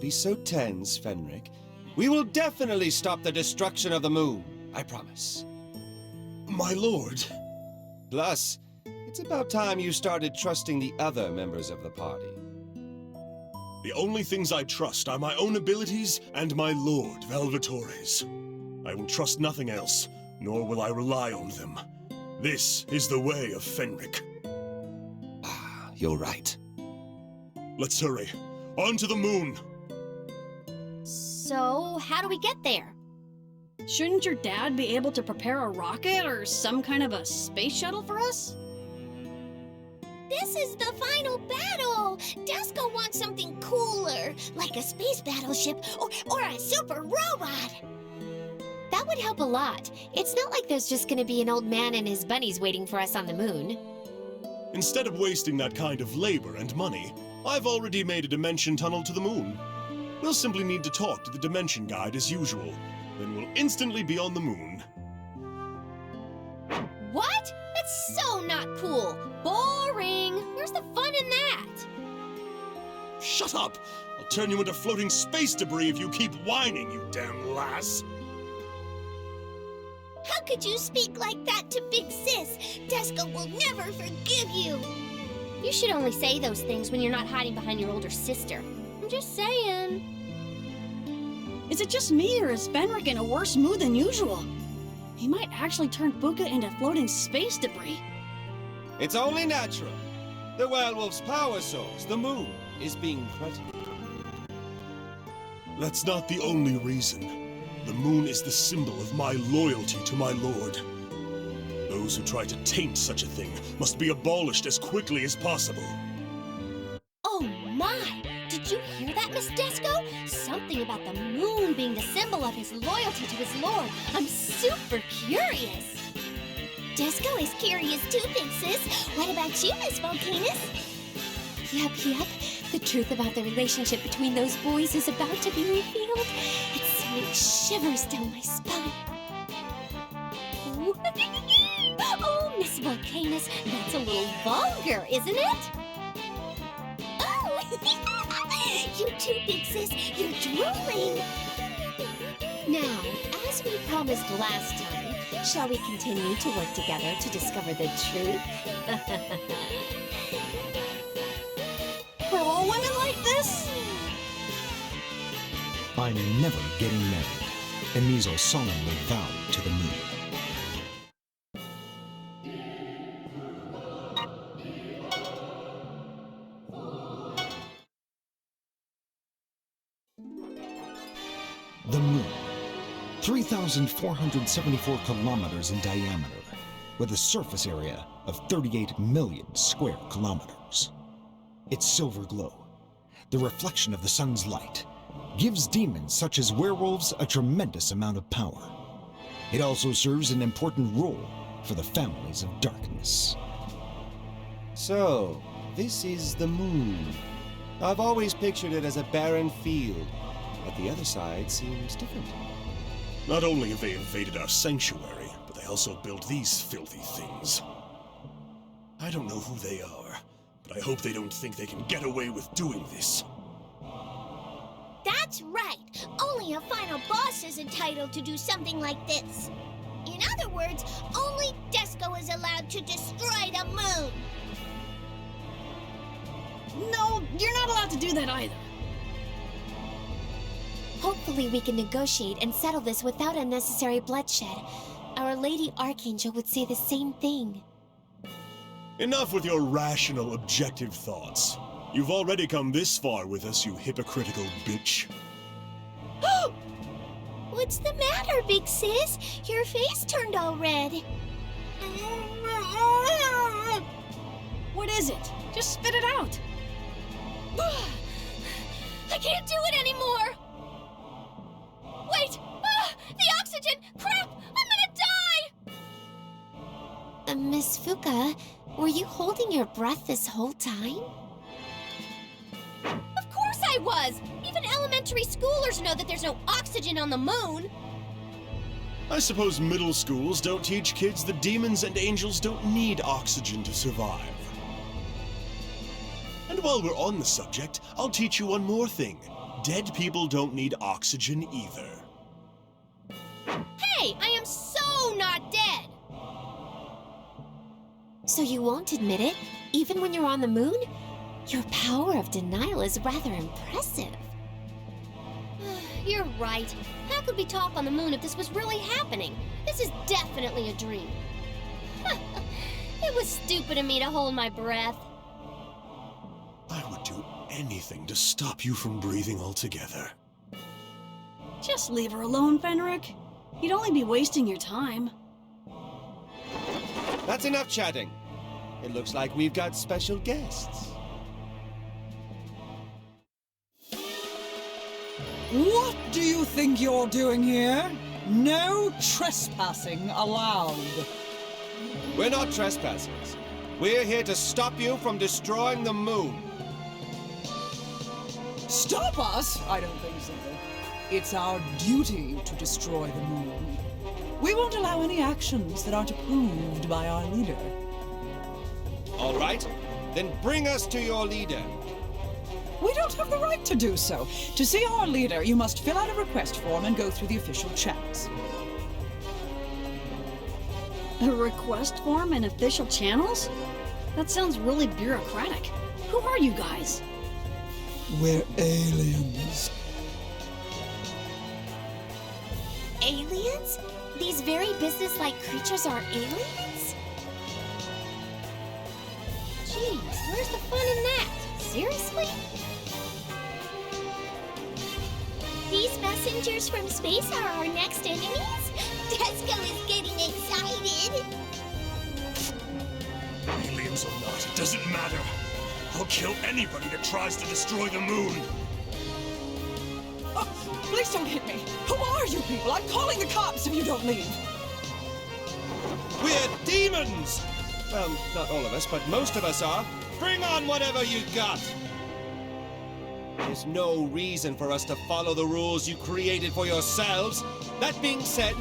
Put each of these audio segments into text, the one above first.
be so tense, Fenric. We will definitely stop the destruction of the moon, I promise. My lord. Plus, it's about time you started trusting the other members of the party. The only things I trust are my own abilities and my lord, Velvetore's. I will trust nothing else, nor will I rely on them. This is the way of Fenric. Ah, you're right. Let's hurry. On to the moon! So, how do we get there? Shouldn't your dad be able to prepare a rocket or some kind of a space shuttle for us? This is the final battle! Desco wants something cooler, like a space battleship or a super robot! That would help a lot. It's not like there's just gonna be an old man and his bunnies waiting for us on the moon. Instead of wasting that kind of labor and money, I've already made a dimension tunnel to the moon. We'll simply need to talk to the dimension guide as usual. Then we'll instantly be on the moon. What? That's so not cool! Boring! Where's the fun in that? Shut up! I'll turn you into floating space debris if you keep whining, you damn lass! How could you speak like that to Big Sis? Desco will never forgive you! You should only say those things when you're not hiding behind your older sister. I'm just saying. Is it just me, or is Fenric in a worse mood than usual? He might actually turn Buka into floating space debris. It's only natural. The werewolf's power source, the moon, is being threatened. That's not the only reason. The moon is the symbol of my loyalty to my lord. Those who try to taint such a thing must be abolished as quickly as possible. Oh my! Did you hear that, Miss Desco? Something about the moon being the symbol of his loyalty to his lord. I'm super curious. Desco is curious too, Big Sis. What about you, Miss Volcanus? Yep. The truth about the relationship between those boys is about to be revealed. It's sending shivers down my spine. Oh, Miss Volcanus, that's a little vulgar, isn't it? Oh, you too, Big Sis. You're drooling. Now, as we promised last time, shall we continue to work together to discover the truth? We're all women like this? I'm never getting married. Emizo solemnly vowed to the moon. The moon, 3,474 kilometers in diameter, with a surface area of 38 million square kilometers. Its silver glow, the reflection of the sun's light, gives demons such as werewolves a tremendous amount of power. It also serves an important role for the families of darkness. So, this is the moon. I've always pictured it as a barren field, but the other side seems different. Not only have they invaded our sanctuary, but they also built these filthy things. I don't know who they are, but I hope they don't think they can get away with doing this. That's right. Only a final boss is entitled to do something like this. In other words, only Desco is allowed to destroy the moon. No, you're not allowed to do that either. Hopefully we can negotiate and settle this without unnecessary bloodshed. Our Lady Archangel would say the same thing. Enough with your rational, objective thoughts. You've already come this far with us, you hypocritical bitch. What's the matter, Big Sis? Your face turned all red. What is it? Just spit it out. I can't do it anymore! Wait! The oxygen! Crap! I'm gonna die! Miss Fuka, were you holding your breath this whole time? Of course I was! Even elementary schoolers know that there's no oxygen on the moon! I suppose middle schools don't teach kids that demons and angels don't need oxygen to survive. And while we're on the subject, I'll teach you one more thing. Dead people don't need oxygen either. Hey, I am so not dead! So you won't admit it, even when you're on the moon? Your power of denial is rather impressive. You're right. How could we talk on the moon if this was really happening? This is definitely a dream. It was stupid of me to hold my breath. I would do anything to stop you from breathing altogether. Just leave her alone, Fenric. You'd only be wasting your time. That's enough chatting. It looks like we've got special guests. What do you think you're doing here? No trespassing allowed. We're not trespassers. We're here to stop you from destroying the moon. Stop us? I don't think so. It's our duty to destroy the moon. We won't allow any actions that aren't approved by our leader. All right, then bring us to your leader. We don't have the right to do so. To see our leader, you must fill out a request form and go through the official channels. A request form and official channels? That sounds really bureaucratic. Who are you guys? We're aliens. Aliens? These very businesslike creatures are aliens? Jeez, where's the fun in that? Seriously? These messengers from space are our next enemies? Desco is getting excited. Aliens or not, it doesn't matter. I'll kill anybody that tries to destroy the moon. Oh, please don't hit me. Who are you people? I'm calling the cops if you don't leave. We're demons! Well, not all of us, but most of us are. Bring on whatever you got! There's no reason for us to follow the rules you created for yourselves. That being said,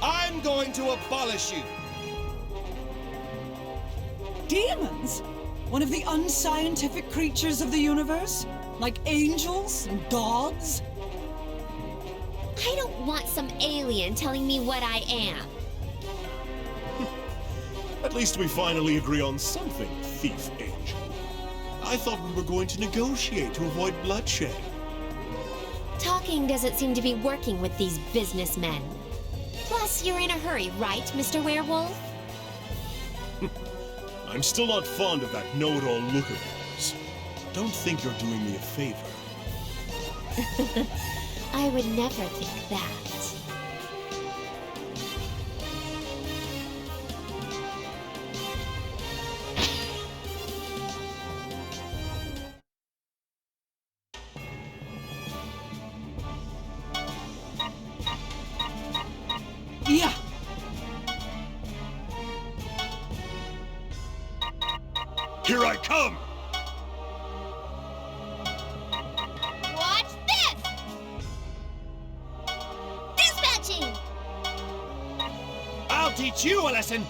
I'm going to abolish you. Demons? One of the unscientific creatures of the universe? Like angels and gods? I don't want some alien telling me what I am. At least we finally agree on something, Thief Angel. I thought we were going to negotiate to avoid bloodshed. Talking doesn't seem to be working with these businessmen. Plus, you're in a hurry, right, Mr. Werewolf? I'm still not fond of that know-it-all look of yours. Don't think you're doing me a favor. I would never think that. Yeah. Here I come! Watch this! Dispatching! I'll teach you a lesson!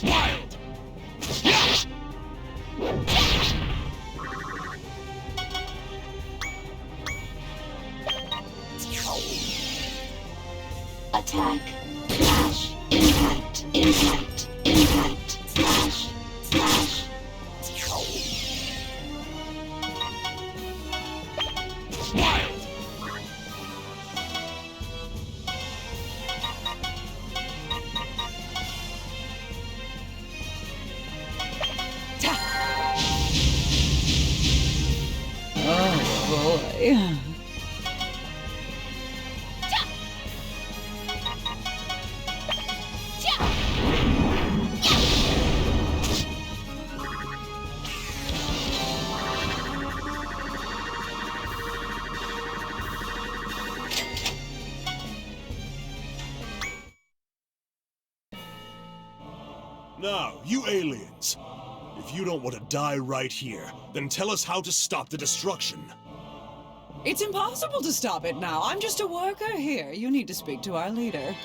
Wild! Attack. Slash. Impact. Impact. Impact. Slash. Slash. Wild! try. Now, you aliens, if you don't want to die right here, then tell us how to stop the destruction. It's impossible to stop it now. I'm just a worker here. You need to speak to our leader.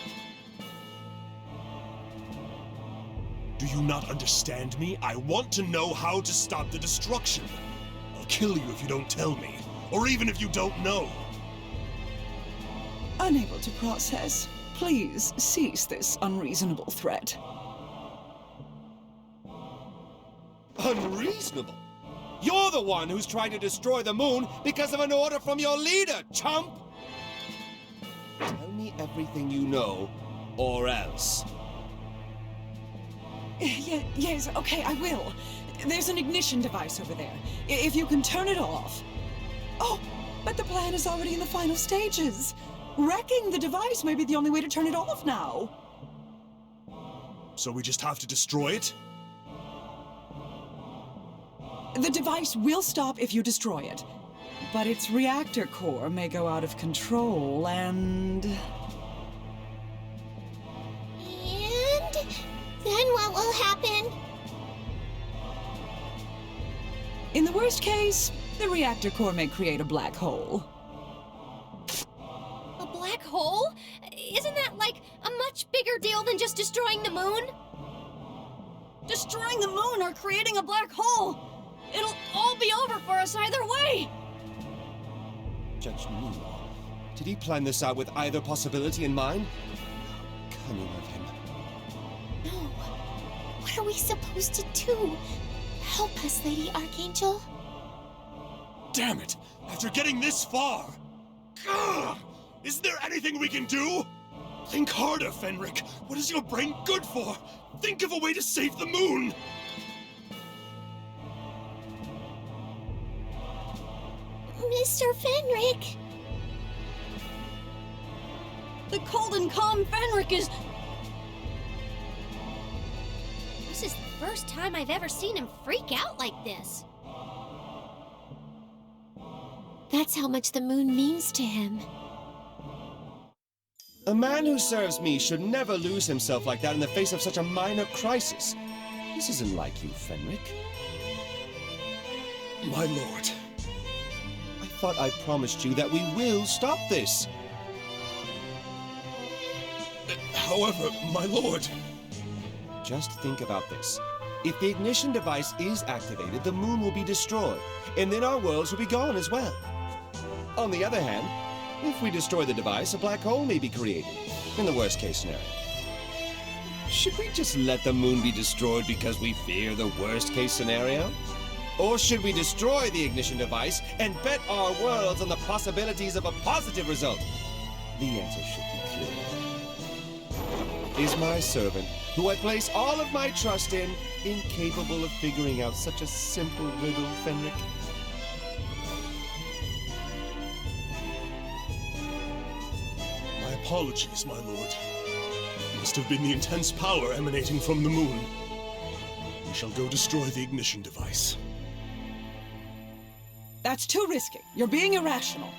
Do you not understand me? I want to know how to stop the destruction. I'll kill you if you don't tell me, or even if you don't know. Unable to process. Please cease this unreasonable threat. Unreasonable? You're the one who's trying to destroy the moon because of an order from your leader, chump! Tell me everything you know, or else. Yes, okay, I will. There's an ignition device over there. If you can turn it off. Oh, but the plan is already in the final stages. Wrecking the device may be the only way to turn it off now. So we just have to destroy it? The device will stop if you destroy it. But its reactor core may go out of control and... And then what will happen? In the worst case, the reactor core may create a black hole. A black hole? Isn't that like a much bigger deal than just destroying the moon? Destroying the moon or creating a black hole! It'll all be over for us either way! Judge Nemo, did he plan this out with either possibility in mind? How cunning of him. No. What are we supposed to do? Help us, Lady Archangel. Damn it! After getting this far! Ugh! Is there anything we can do? Think harder, Fenric. What is your brain good for? Think of a way to save the moon! Mr. Fenric! The cold and calm Fenric is... This is the first time I've ever seen him freak out like this. That's how much the moon means to him. A man who serves me should never lose himself like that in the face of such a minor crisis. This isn't like you, Fenric. My lord. I thought I promised you that we will stop this. However, my lord... Just think about this. If the ignition device is activated, the moon will be destroyed, and then our worlds will be gone as well. On the other hand, if we destroy the device, a black hole may be created, in the worst-case scenario. Should we just let the moon be destroyed because we fear the worst-case scenario? Or should we destroy the ignition device and bet our worlds on the possibilities of a positive result? The answer should be clear. Is my servant, who I place all of my trust in, incapable of figuring out such a simple riddle, Fenric? My apologies, my lord. It must have been the intense power emanating from the moon. We shall go destroy the ignition device. That's too risky. You're being irrational.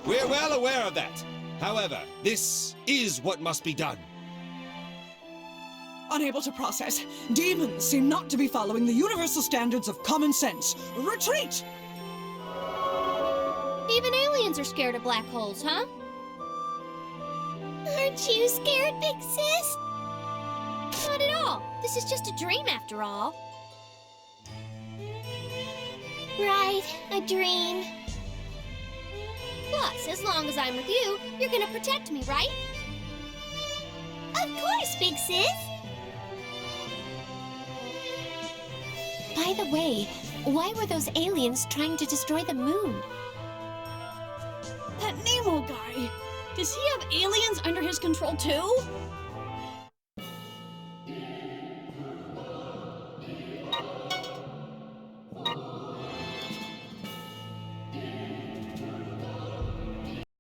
We're well aware of that. However, this is what must be done. Unable to process, demons seem not to be following the universal standards of common sense. Retreat! Even aliens are scared of black holes, huh? Aren't you scared, Big Sis? Not at all. This is just a dream after all. Right, a dream. Plus, as long as I'm with you, you're gonna protect me, right? Of course, Big Sis! By the way, why were those aliens trying to destroy the moon? That Nemo guy! Does he have aliens under his control too?